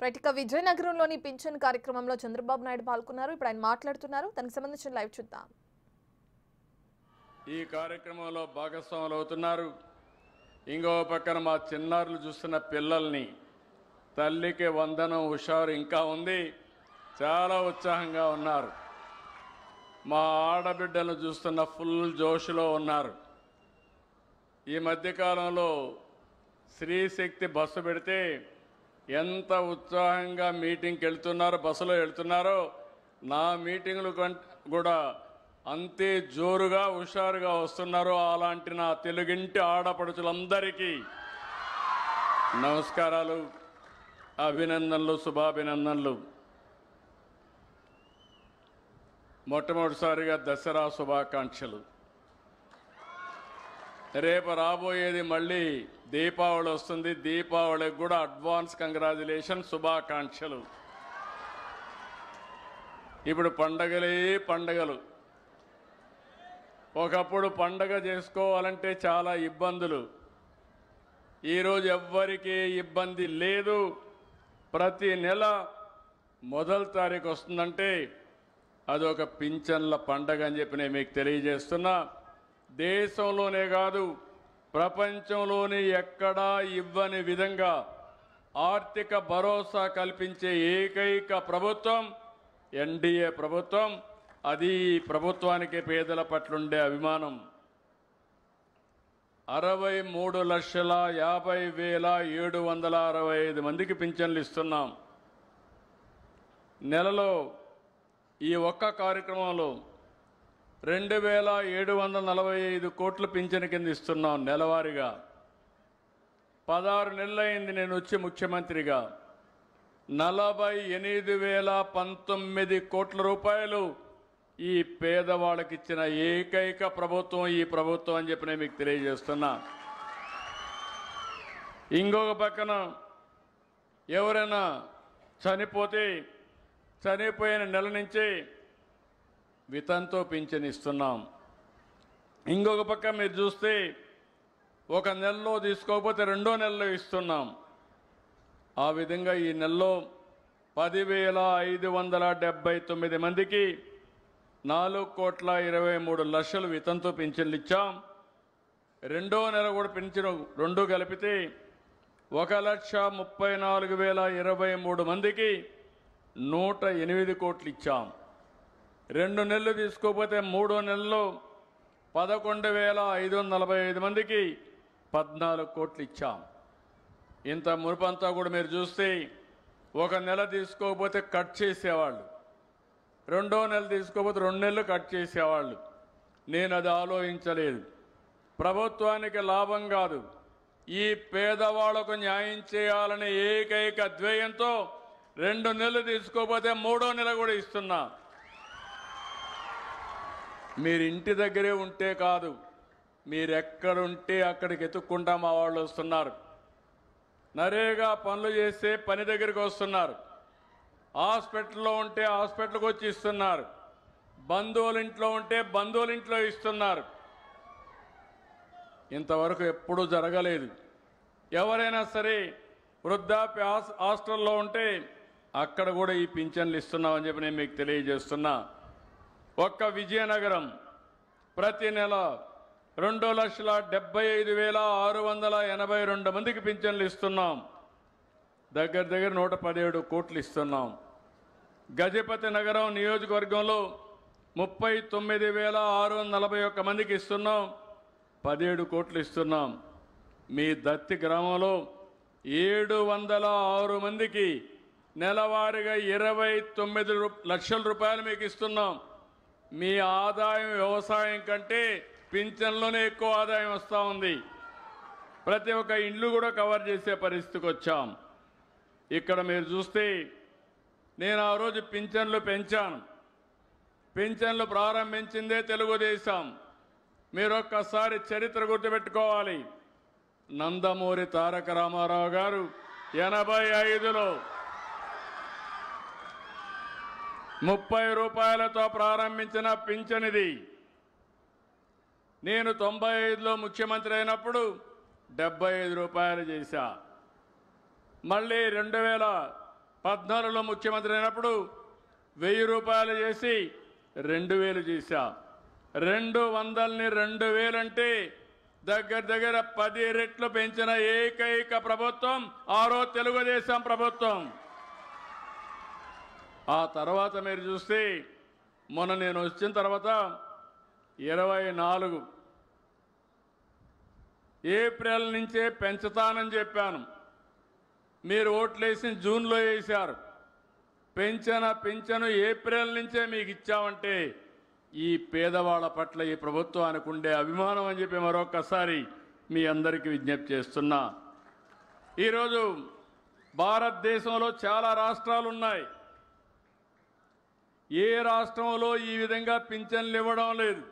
Right ఇక విజయనగరంలోని pension కార్యక్రమంలో చంద్రబాబు నాయుడు పాల్గొన్నారు. ఇప్పుడు ఆయన మాట్లాడుతున్నారు. దానికి సంబంధించిన లైవ్ చూద్దాం. ఈ కార్యక్రమంలో భాగస్వాములు అవుతున్నారు. ఇంకో పక్కన మా చిన్నారులు చూస్తున్న పిల్లల్ని తల్లికి వందనం హుషారు ఇంకా ఉంది, చాలా ఉత్సాహంగా ఉన్నారు. మా ఆడబిడ్డలను చూస్తున్న ఫుల్ జోష్లో ఉన్నారు. ఈ మధ్యకాలంలో స్త్రీశక్తి బస్సు పెడితే ఎంత ఉత్సాహంగా మీటింగ్కి వెళ్తున్నారో, బస్సులో వెళ్తున్నారో, నా మీటింగులు కూడా అంతే జోరుగా హుషారుగా వస్తున్నారు. అలాంటి నా తెలుగింటి ఆడపడుచులందరికీ నమస్కారాలు, అభినందనలు, శుభాభినందనలు. మొట్టమొదటిసారిగా దసరా శుభాకాంక్షలు. రేపు రాబోయేది మళ్ళీ దీపావళి వస్తుంది. దీపావళికి కూడా అడ్వాన్స్ కంగ్రాచులేషన్, శుభాకాంక్షలు. ఇప్పుడు పండగలే పండగలు. ఒకప్పుడు పండగ చేసుకోవాలంటే చాలా ఇబ్బందులు. ఈరోజు ఎవ్వరికీ ఇబ్బంది లేదు. ప్రతి నెల మొదటి తారీఖు వస్తుందంటే అదొక పింఛన్ల పండగ అని చెప్పి నేను మీకు తెలియజేస్తున్నా. దేశంలోనే కాదు, ప్రపంచంలోనే ఎక్కడా ఇవ్వని విధంగా ఆర్థిక భరోసా కల్పించే ఏకైక ప్రభుత్వం ఎన్డీఏ ప్రభుత్వం. అది ప్రభుత్వానికి పేదల పట్లుండే అభిమానం. 63,50,765 మందికి పింఛన్లు ఇస్తున్నాం. నెలలో ఈ ఒక్క కార్యక్రమంలో 2,745 కోట్ల పింఛన్ కింద ఇస్తున్నాం నెలవారీగా. 16 నెలలైంది నేను వచ్చి ముఖ్యమంత్రిగా. 48,019 కోట్ల రూపాయలు ఈ పేదవాళ్ళకి ఇచ్చిన ఏకైక ప్రభుత్వం ఈ ప్రభుత్వం అని చెప్పి నేను మీకు తెలియజేస్తున్నా. ఇంకొక పక్కన ఎవరైనా చనిపోతే చనిపోయిన నెల నుంచే వితంతో పింఛన్ ఇస్తున్నాం. ఇంకొక పక్క మీరు చూస్తే ఒక నెలలో తీసుకోకపోతే రెండో నెలలో ఇస్తున్నాం. ఆ విధంగా ఈ నెలలో 10,579 మందికి 4,23,00,000 వితంతో పింఛన్లు ఇచ్చాం. రెండో నెల కూడా పింఛను రెండు కలిపితే 1,34,023 మందికి 108 కోట్లు ఇచ్చాం. 2 నెలలు తీసుకోకపోతే మూడో నెలలో 11,545 మందికి 14 కోట్లు ఇచ్చాం. ఇంత మునుపంతా కూడా మీరు చూస్తే ఒక నెల తీసుకోకపోతే కట్ చేసేవాళ్ళు, రెండో నెల తీసుకోకపోతే 2 నెలలు కట్ చేసేవాళ్ళు. నేను అది ఆలోచించలేదు. ప్రభుత్వానికి లాభం కాదు, ఈ పేదవాళ్లకు న్యాయం చేయాలనే ఏకైక ధ్యేయంతో 2 నెలలు తీసుకోకపోతే మూడో నెల కూడా ఇస్తున్నా. మీరు ఇంటి దగ్గరే ఉంటే కాదు, మీరెక్కడుంటే అక్కడికి ఎత్తుక్కుంటా మా వాళ్ళు వస్తున్నారు. నరేగా పనులు చేస్తే పని దగ్గరికి వస్తున్నారు. హాస్పిటల్లో ఉంటే హాస్పిటల్కి వచ్చి ఇస్తున్నారు. బంధువుల ఇంట్లో ఉంటే బంధువుల ఇంట్లో ఇస్తున్నారు. ఇంతవరకు ఎప్పుడూ జరగలేదు. ఎవరైనా సరే వృద్ధాప్య హాస్టల్లో ఉంటే అక్కడ కూడా ఈ పింఛన్లు ఇస్తున్నామని చెప్పి నేను మీకు తెలియజేస్తున్నా. ఒక్క విజయనగరం ప్రతి నెల 2,75,682 మందికి పింఛన్లు ఇస్తున్నాం. దగ్గర 117 కోట్లు ఇస్తున్నాం. గజపతి నగరం నియోజకవర్గంలో 39,641 మందికి ఇస్తున్నాం, 17 కోట్లు ఇస్తున్నాం. మీ దత్తి గ్రామంలో 706 మందికి నెలవారీగా 29 లక్షల రూపాయలు మీకు ఇస్తున్నాం. మీ ఆదాయం వ్యవసాయం కంటే పింఛన్లోనే ఎక్కువ ఆదాయం వస్తూ ఉంది. ప్రతి ఒక్క ఇండ్లు కూడా కవర్ చేసే పరిస్థితికి వచ్చాం. ఇక్కడ మీరు చూస్తే నేను ఆ రోజు పింఛన్లు పెంచాను. పింఛన్లు ప్రారంభించిందే తెలుగుదేశం. మీరు ఒక్కసారి చరిత్ర గుర్తుపెట్టుకోవాలి. నందమూరి తారక రామారావు గారు 85లో 30 రూపాయలతో ప్రారంభించిన పింఛన్ ఇది. నేను 95లో ముఖ్యమంత్రి అయినప్పుడు 75 రూపాయలు చేశా. మళ్ళీ 14లో ముఖ్యమంత్రి అయినప్పుడు 1000 రూపాయలు చేసి 2000 చేశా. 200ని 2000 అంటే దగ్గర దగ్గర 10 రెట్లు పెంచిన ఏకైక ప్రభుత్వం ఆ రోజు తెలుగుదేశం ప్రభుత్వం. ఆ తర్వాత మీరు చూస్తే మొన్న నేను వచ్చిన తర్వాత 24 ఏప్రిల్ నుంచే పెంచుతానని చెప్పాను. మీరు ఓట్లేసి జూన్లో వేశారు. పెంచను ఏప్రిల్ నుంచే మీకు ఇచ్చామంటే ఈ పేదవాళ్ళ పట్ల ఈ ప్రభుత్వానికి ఉండే అభిమానం అని చెప్పి మరొకసారి మీ అందరికీ విజ్ఞప్తి చేస్తున్నా. ఈరోజు భారతదేశంలో చాలా రాష్ట్రాలు ఉన్నాయి. ఏ రాష్ట్రంలో ఈ విధంగా పింఛన్లు ఇవ్వడం లేదు.